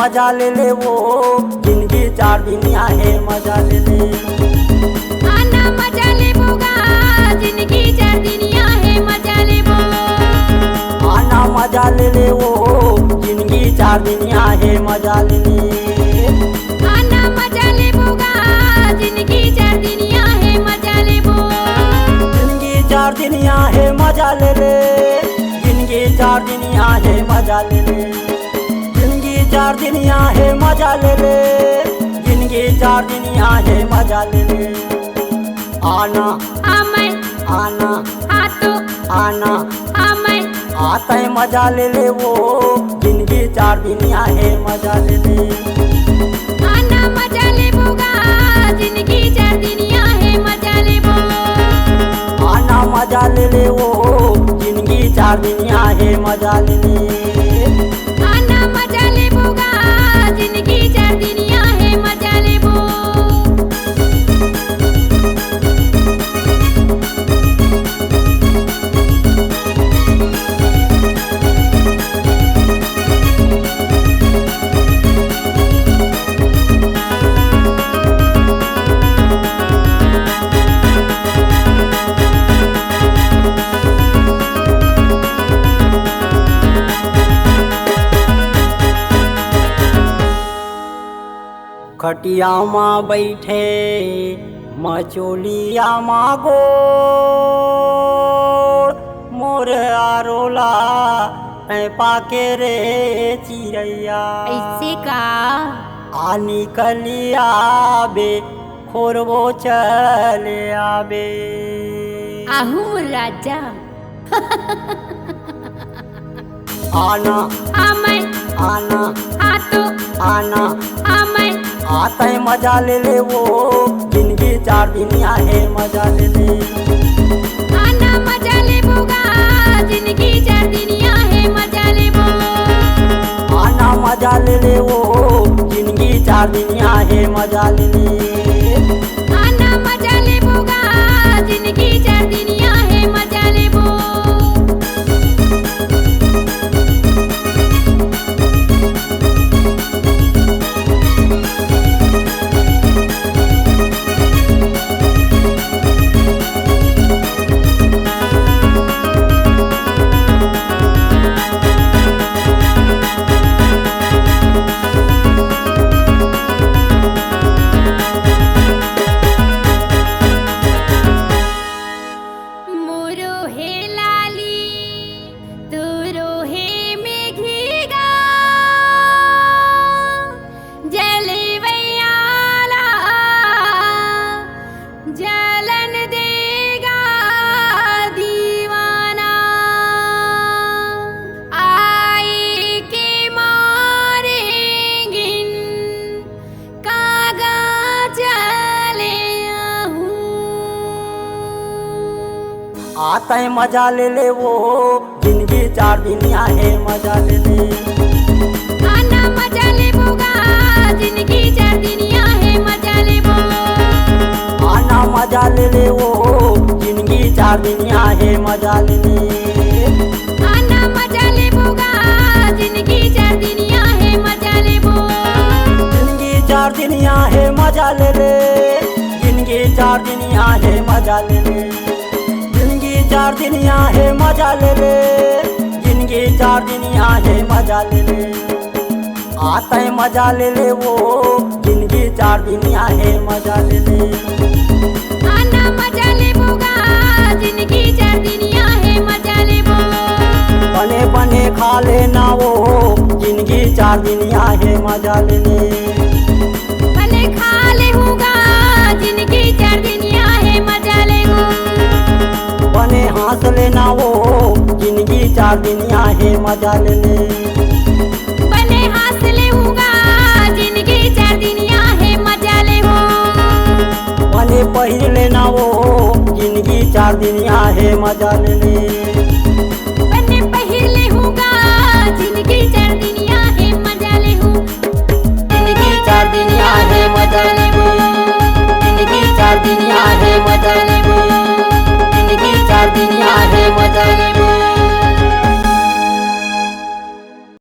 मजा ले ले वो जिंदगी 4 दिन आहे मजा ले ले। आना मजा ले बोगा जिंदगी 4 दिन आहे मजा ले बो। आना मजा ले ले वो जिंदगी 4 दिन आहे मजा ले ले। आना मजा ले बोगा जिंदगी 4 दिन आहे मजा ले बो। जिंदगी 4 दिन आहे मजा ले ले। जिंदगी 4 दिन आहे मजा ले ले। जिंदगी 4 दिन आहे मजा ले ले। जिंदगी 4 दिन आहे मजा ले ले। आना आमय आना आतो आना आमय आता है मजा ले ले वो जिंदगी 4 दिन आहे मजा ले ले। आना मजा ले बोगा जिंदगी 4 दिन आहे मजा ले बो। आना मजा ले ले वो जिंदगी 4 दिन आहे मजा ले ले। आना मजा ले बोगा जिंदगी 4 दिन आहे मजा ले बो। खटिया माँ बैठे मचोलिया माँ गो मोर आरोला पाके रे चिड़ैया। ऐसे का आ निकलिया बे खोरबो चले आबे। आहू राजा आना आमय आना आतो आना आमय आता है मजा ले ले वो जिंदगी 4 दिन आहे मजा ले ले। आना मजा ले बोगा जिंदगी 4 दिन आहे मजा ले बो। आना मजा ले ले वो जिंदगी 4 दिन आहे मजा ले ले। आना मजा ले बोगा जिंदगी 4 दिन आहे मजा ले बो। मोरो हे लाली तोरो हे मेघीगा जलवैयाला जलन देगा दीवाना। आए के मारेंगे कागा चले आहूं। आता है मजा ले ले वो जिंदगी 4 दिन आहे मजा ले ले। आना मजा ले बोगा जिंदगी 4 दिन आहे मजा ले बो। आना मजा ले ले वो जिंदगी 4 दिन आहे मजा ले ले। आना मजा ले बोगा जिंदगी 4 दिन आहे मजा ले बो। जिंदगी 4 दिन आहे मजा ले ले। जिंदगी 4 दिन आहे मजा ले ले। जिंदगी 4 दिन आहे मजा ले ले। जिंदगी 4 दिन आहे मजा ले ले। आता है मजा ले ले वो जिंदगी 4 दिन आहे मजा ले ले। आना मजा ले बोगा जिंदगी 4 दिन आहे मजा ले बो। बने बने खा लेना वो जिंदगी 4 दिन आहे मजा ले ले। भले खा ले होगा जिंदगी 4 दिन आहे मजा ले हो। बने हंस लेना वो जिंदगी 4 दिन आहे मजा ले ले। बने हंस ले होगा जिंदगी 4 दिन आहे मजा ले हो। बने पहिर लेना वो जिंदगी 4 दिन आहे मजा ले ले।